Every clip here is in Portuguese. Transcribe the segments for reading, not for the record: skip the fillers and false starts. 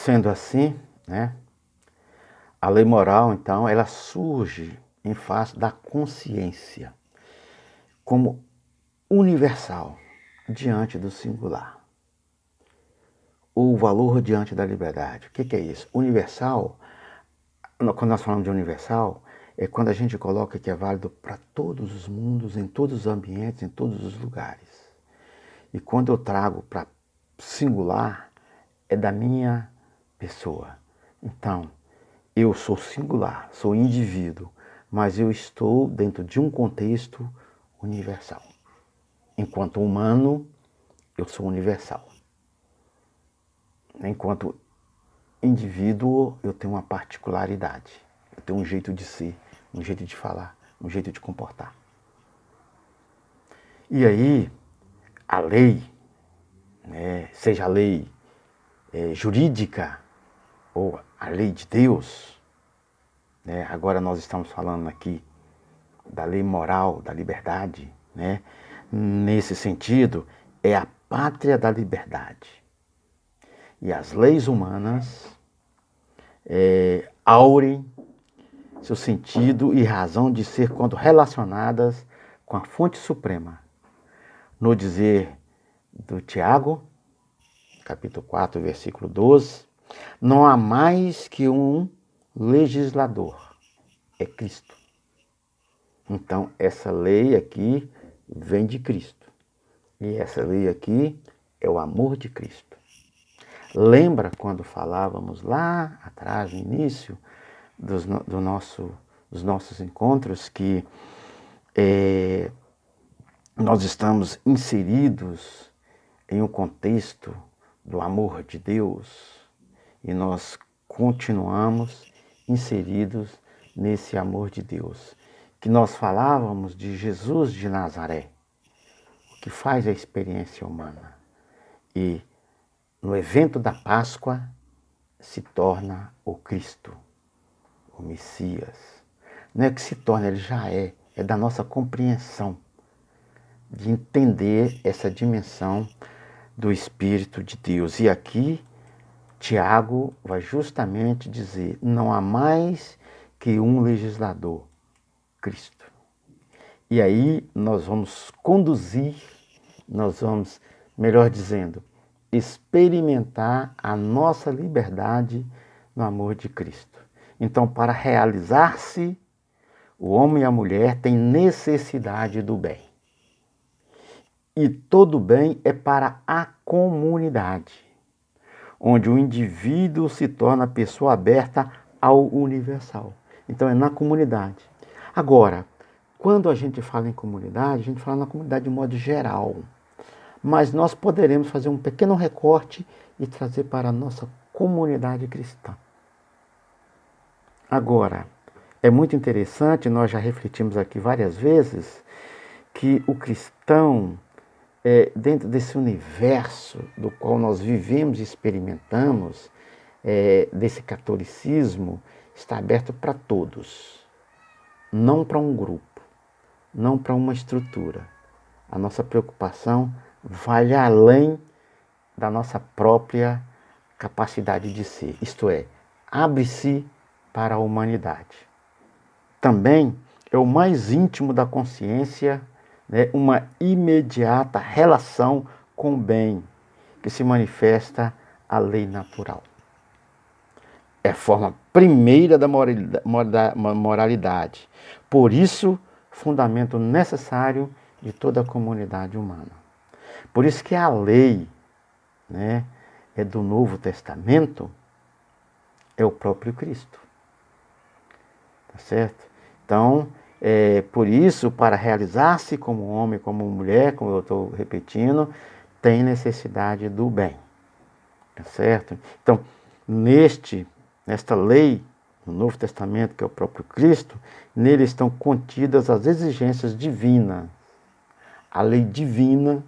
Sendo assim, né, a lei moral, então, ela surge em face da consciência como universal diante do singular. O valor diante da liberdade. O que é isso? Universal, quando nós falamos de universal, é quando a gente coloca que é válido para todos os mundos, em todos os ambientes, em todos os lugares. E quando eu trago para singular, é da minha pessoa. Então, eu sou singular, sou indivíduo, mas eu estou dentro de um contexto universal. Enquanto humano, eu sou universal. Enquanto indivíduo, eu tenho uma particularidade. Eu tenho um jeito de ser, um jeito de falar, um jeito de comportar. E aí, a lei, né, seja a lei jurídica ou a lei de Deus, né, agora nós estamos falando aqui da lei moral, da liberdade, né, nesse sentido, é a pátria da liberdade. E as leis humanas aurem seu sentido e razão de ser quando relacionadas com a fonte suprema. No dizer do Tiago, capítulo 4, versículo 12, não há mais que um legislador, é Cristo. Então, essa lei aqui vem de Cristo. E essa lei aqui é o amor de Cristo. Lembra quando falávamos lá atrás, no início dos nossos encontros, que nós estamos inseridos em um contexto do amor de Deus e nós continuamos inseridos nesse amor de Deus. Que nós falávamos de Jesus de Nazaré, o que faz a experiência humana. E no evento da Páscoa se torna o Cristo, o Messias. Não é que se torna, ele já é da nossa compreensão, de entender essa dimensão do Espírito de Deus. E aqui, Tiago vai justamente dizer, não há mais que um legislador, Cristo. E aí nós vamos conduzir, nós vamos, melhor dizendo, experimentar a nossa liberdade no amor de Cristo. Então, para realizar-se, o homem e a mulher têm necessidade do bem. E todo bem é para a comunidade, onde o indivíduo se torna pessoa aberta ao universal. Então, é na comunidade. Agora, quando a gente fala em comunidade, a gente fala na comunidade de modo geral. Mas nós poderemos fazer um pequeno recorte e trazer para a nossa comunidade cristã. Agora, é muito interessante, nós já refletimos aqui várias vezes, que o cristão, dentro desse universo do qual nós vivemos e experimentamos, desse catolicismo, está aberto para todos, não para um grupo, não para uma estrutura. A nossa preocupação vai além da nossa própria capacidade de ser, isto é, abre-se para a humanidade. Também é o mais íntimo da consciência, né, uma imediata relação com o bem, que se manifesta a lei natural. É a forma primeira da moralidade. Por isso, fundamento necessário de toda a comunidade humana. Por isso que a lei, né, do Novo Testamento é o próprio Cristo. Tá certo? Então, por isso, para realizar-se como homem, como mulher, como eu estou repetindo, tem necessidade do bem. Tá certo? Então, nesta lei, no Novo Testamento, que é o próprio Cristo, nele estão contidas as exigências divinas. A lei divina,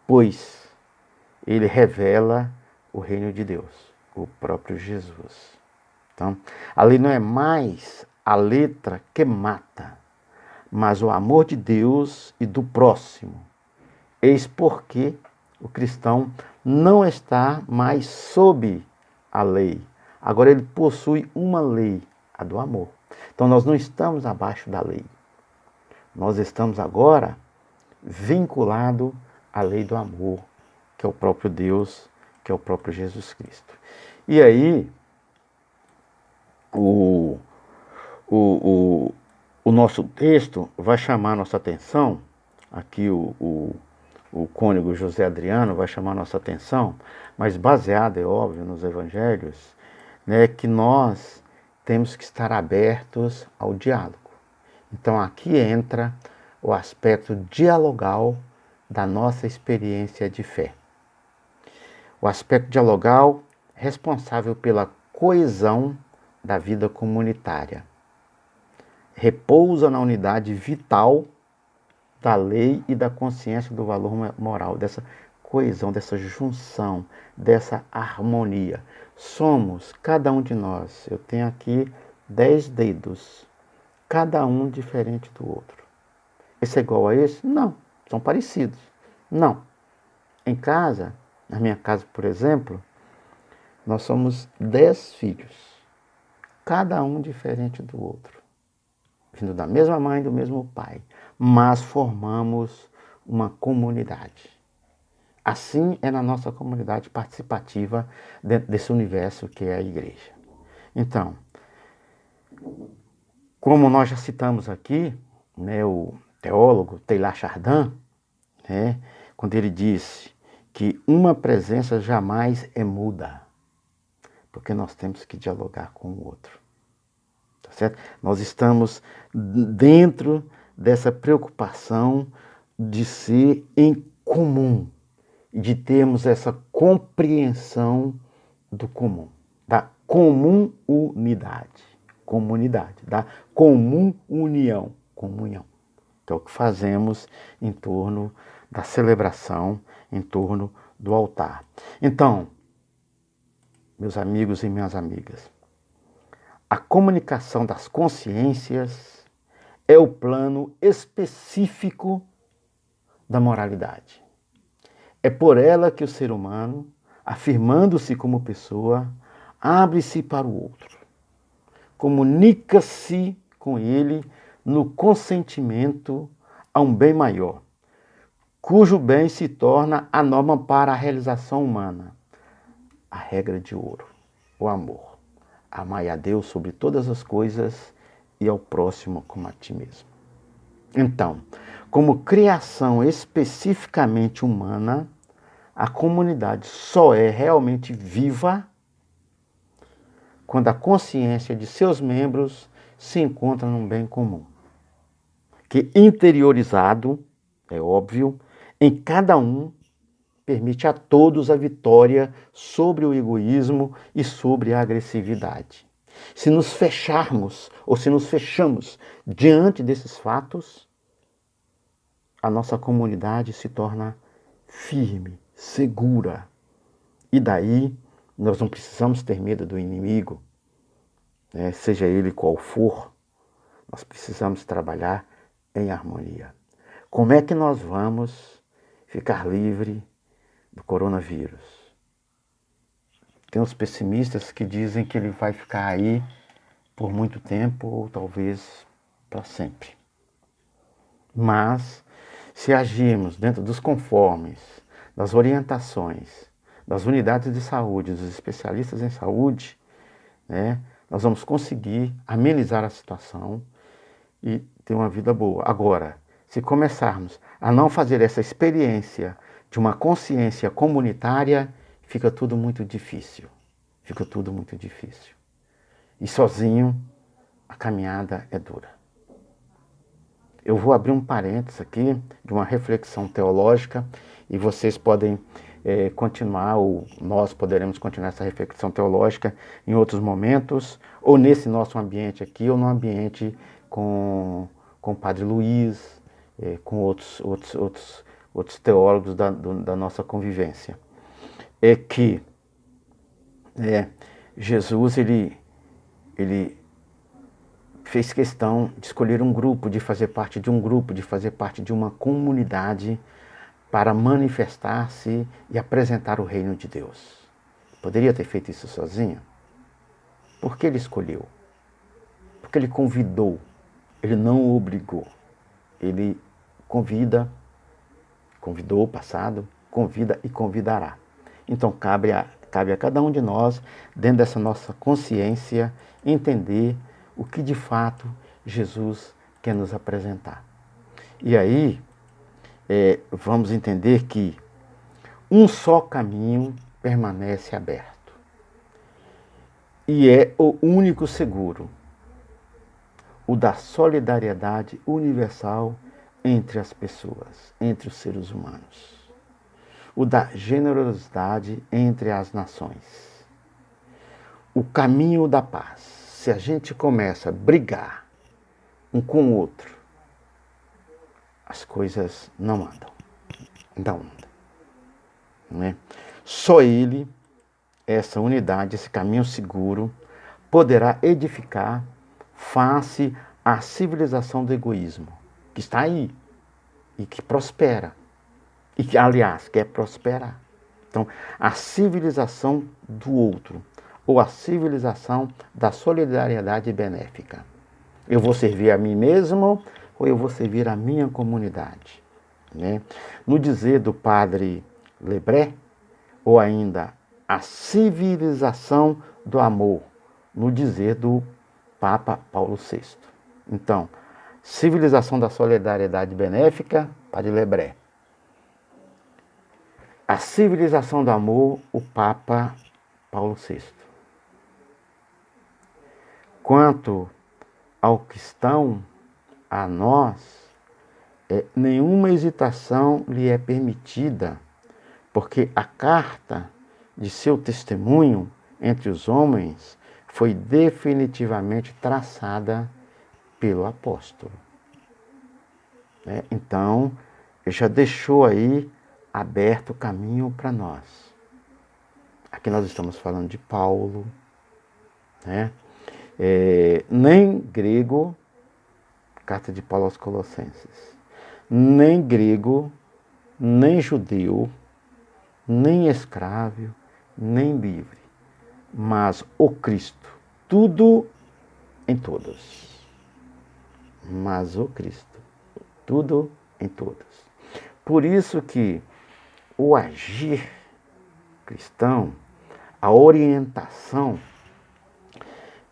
pois ele revela o reino de Deus, o próprio Jesus. Então, a lei não é mais a letra que mata, mas o amor de Deus e do próximo. Eis porque o cristão não está mais sob a lei. Agora ele possui uma lei, a do amor. Então nós não estamos abaixo da lei. Nós estamos agora vinculados à lei do amor, que é o próprio Deus, que é o próprio Jesus Cristo. E aí, o nosso texto vai chamar a nossa atenção, aqui o cônego José Adriano vai chamar a nossa atenção, mas baseado, é óbvio, nos evangelhos, né, que nós temos que estar abertos ao diálogo. Então aqui entra o aspecto dialogal da nossa experiência de fé. O aspecto dialogal responsável pela coesão da vida comunitária. Repousa na unidade vital da lei e da consciência do valor moral, dessa coesão, dessa junção, dessa harmonia. Somos, cada um de nós, eu tenho aqui 10 dedos, cada um diferente do outro. Esse é igual a esse? Não, são parecidos. Não. Em casa, na minha casa, por exemplo, nós somos 10 filhos, cada um diferente do outro, vindo da mesma mãe, do mesmo pai, mas formamos uma comunidade. Assim é na nossa comunidade participativa dentro desse universo que é a igreja. Então, como nós já citamos aqui, né, o teólogo Teilhard de Chardin, né, quando ele disse que uma presença jamais é muda, porque nós temos que dialogar com o outro. Tá certo? Nós estamos dentro dessa preocupação de ser em comum, de termos essa compreensão do comum, da comunidade, da comum união, comunhão. Que é o que fazemos em torno da celebração, em torno do altar. Então, meus amigos e minhas amigas, a comunicação das consciências é o plano específico da moralidade. É por ela que o ser humano, afirmando-se como pessoa, abre-se para o outro. Comunica-se com ele no consentimento a um bem maior, cujo bem se torna a norma para a realização humana. A regra de ouro, o amor. Amai a Deus sobre todas as coisas e ao próximo como a ti mesmo. Então, como criação especificamente humana, a comunidade só é realmente viva quando a consciência de seus membros se encontra num bem comum, que interiorizado, é óbvio, em cada um, permite a todos a vitória sobre o egoísmo e sobre a agressividade. Se nos fecharmos, ou se nos fechamos diante desses fatos, a nossa comunidade se torna firme, segura. E daí nós não precisamos ter medo do inimigo, né? Seja ele qual for, nós precisamos trabalhar em harmonia. Como é que nós vamos ficar livre do coronavírus? Tem os pessimistas que dizem que ele vai ficar aí por muito tempo ou talvez para sempre. Mas, se agirmos dentro dos conformes, das orientações, das unidades de saúde, dos especialistas em saúde, né, nós vamos conseguir amenizar a situação e ter uma vida boa. Agora, se começarmos a não fazer essa experiência de uma consciência comunitária, fica tudo muito difícil. Fica tudo muito difícil. E sozinho, a caminhada é dura. Eu vou abrir um parênteses aqui de uma reflexão teológica e vocês podem continuar, ou nós poderemos continuar essa reflexão teológica em outros momentos, ou nesse nosso ambiente aqui, ou no ambiente com o Padre Luiz, com outros teólogos da nossa convivência. É que Jesus, ele fez questão de escolher um grupo, de fazer parte de um grupo, de fazer parte de uma comunidade para manifestar-se e apresentar o reino de Deus. Poderia ter feito isso sozinho? Por que ele escolheu? Porque ele convidou, ele não obrigou. Ele convidou o passado, convida e convidará. Então cabe a cada um de nós, dentro dessa nossa consciência, entender o que de fato Jesus quer nos apresentar. E aí, vamos entender que um só caminho permanece aberto. E é o único seguro, o da solidariedade universal entre as pessoas, entre os seres humanos. O da generosidade entre as nações. O caminho da paz. Se a gente começa a brigar um com o outro, as coisas não andam. Não andam. Né? Só ele, essa unidade, esse caminho seguro, poderá edificar face à civilização do egoísmo, que está aí e que prospera. E que, aliás, quer prosperar. Então, a civilização do outro, ou a civilização da solidariedade benéfica. Eu vou servir a mim mesmo, ou eu vou servir a minha comunidade. Né? No dizer do padre Lebré, ou ainda a civilização do amor, no dizer do Papa Paulo VI. Então, civilização da solidariedade benéfica, padre Lebré. A civilização do amor, o Papa Paulo VI. Quanto ao cristão, a nós, nenhuma hesitação lhe é permitida, porque a carta de seu testemunho entre os homens foi definitivamente traçada pelo apóstolo. Então, ele já deixou aí aberto o caminho para nós. Aqui nós estamos falando de Paulo, né? Nem grego, carta de Paulo aos Colossenses, nem grego, nem judeu, nem escravo, nem livre, mas o Cristo, tudo em todos. Mas o Cristo, tudo em todos. Por isso que o agir cristão, a orientação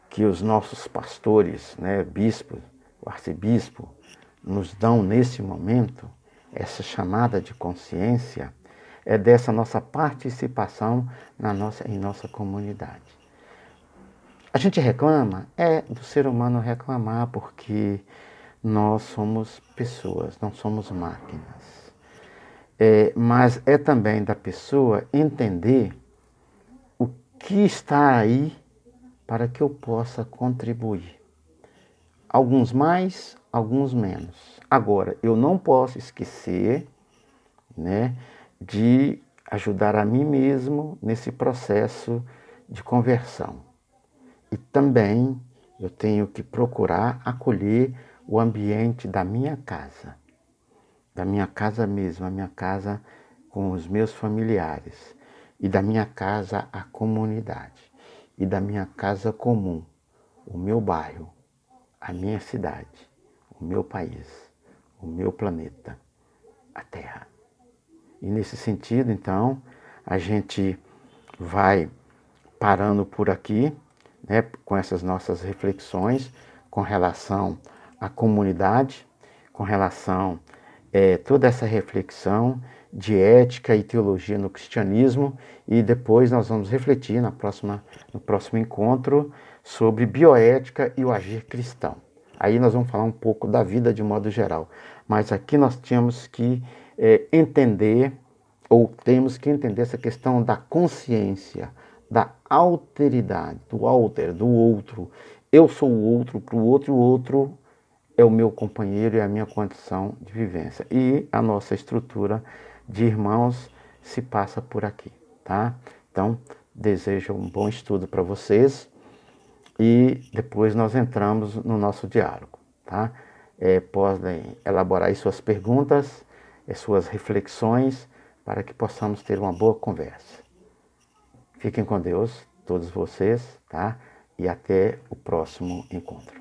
que os nossos pastores, bispos, o arcebispo, nos dão nesse momento, essa chamada de consciência, é dessa nossa participação em nossa comunidade. A gente reclama? É do ser humano reclamar, porque nós somos pessoas, não somos máquinas. Mas é também da pessoa entender o que está aí para que eu possa contribuir. Alguns mais, alguns menos. Agora, eu não posso esquecer, de ajudar a mim mesmo nesse processo de conversão. E também eu tenho que procurar acolher o ambiente da minha casa mesmo, a minha casa com os meus familiares, e da minha casa a comunidade, e da minha casa comum, o meu bairro, a minha cidade, o meu país, o meu planeta, a Terra. E nesse sentido, então, a gente vai parando por aqui, com essas nossas reflexões com relação à comunidade, com relação toda essa reflexão de ética e teologia no cristianismo, e depois nós vamos refletir no próximo encontro sobre bioética e o agir cristão. Aí nós vamos falar um pouco da vida de modo geral, mas aqui nós temos que entender essa questão da consciência, da alteridade, do outro. Eu sou o outro para o outro, e o outro é o meu companheiro e a minha condição de vivência. E a nossa estrutura de irmãos se passa por aqui, tá? Então, desejo um bom estudo para vocês e depois nós entramos no nosso diálogo, tá? Podem elaborar aí suas perguntas, suas reflexões, para que possamos ter uma boa conversa. Fiquem com Deus, todos vocês, tá? E até o próximo encontro.